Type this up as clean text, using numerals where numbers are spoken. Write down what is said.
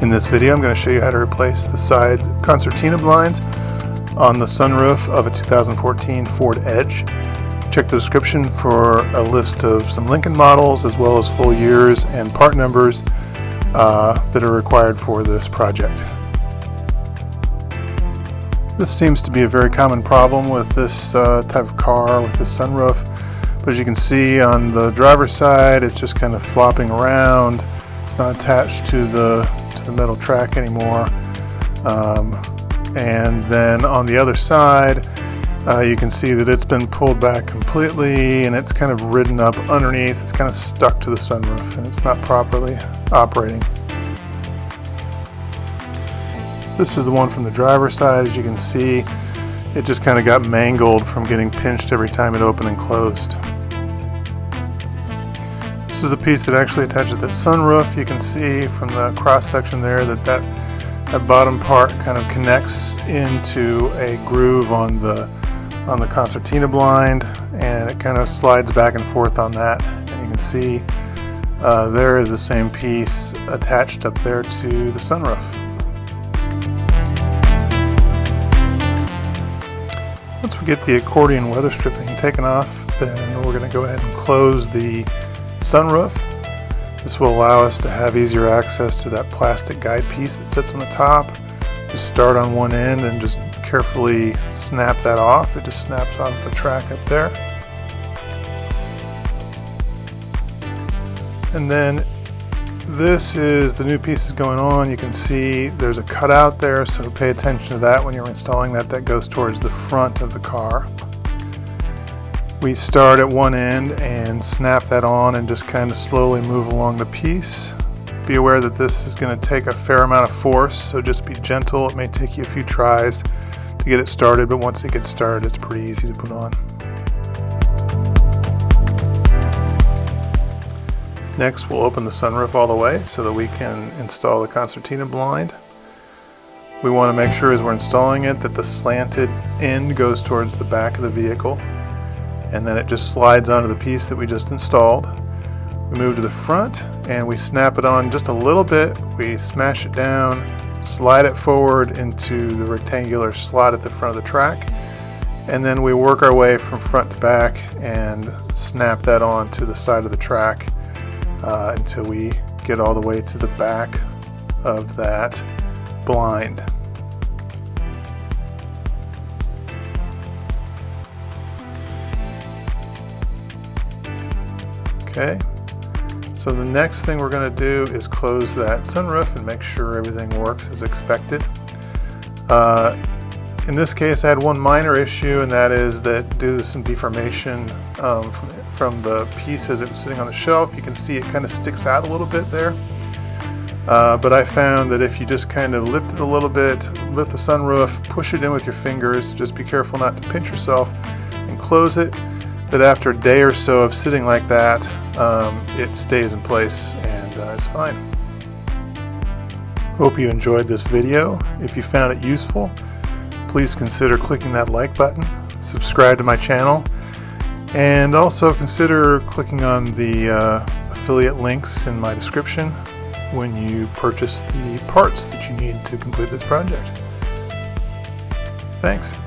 In this video I'm going to show you how to replace the side Concertina blinds on the sunroof of a 2014 Ford Edge. Check the description for a list of some Lincoln models as well as full years and part numbers that are required for this project. This seems to be a very common problem with this type of car, with this sunroof. But as you can see on the driver's side, it's just kind of flopping around. It's not attached to the metal track anymore. And then on the other side, you can see that it's been pulled back completely and it's kind of ridden up underneath. It's kind of stuck to the sunroof and it's not properly operating. This is the one from the driver's side. As you can see, it just kind of got mangled from getting pinched every time it opened and closed. This is the piece that actually attaches to the sunroof. You can see from the cross section there that bottom part kind of connects into a groove on the Concertina blind, and it kind of slides back and forth on that. And you can see there is the same piece attached up there to the sunroof. Once we get the Accordion Weatherstripping taken off, then we're going to go ahead and close the sunroof. This will allow us to have easier access to that plastic guide piece that sits on the top. Just start on one end and just carefully snap that off. It just snaps off the track up there. And then this is the new pieces going on. You can see there's a cutout there, so pay attention to that when you're installing that. That goes towards the front of the car. We start at one end and snap that on and just kind of slowly move along the piece. Be aware that this is going to take a fair amount of force, so just be gentle. It may take you a few tries to get it started, but once it gets started, it's pretty easy to put on. Next, we'll open the sunroof all the way so that we can install the Concertina blind. We want to make sure as we're installing it that the slanted end goes towards the back of the vehicle, and then it just slides onto the piece that we just installed. We move to the front and we snap it on just a little bit. We smash it down, slide it forward into the rectangular slot at the front of the track, and then we work our way from front to back and snap that on to the side of the track until we get all the way to the back of that blind. Okay, so the next thing we're going to do is close that sunroof and make sure everything works as expected. In this case, I had one minor issue, and that is that due to some deformation from the piece as it was sitting on the shelf, you can see it kind of sticks out a little bit there. But I found that if you just kind of lift it a little bit, lift the sunroof, push it in with your fingers, just be careful not to pinch yourself, and close it, that after a day or so of sitting like that, it stays in place and it's fine. Hope you enjoyed this video. If you found it useful, please consider clicking that like button, subscribe to my channel, and also consider clicking on the affiliate links in my description when you purchase the parts that you need to complete this project. Thanks.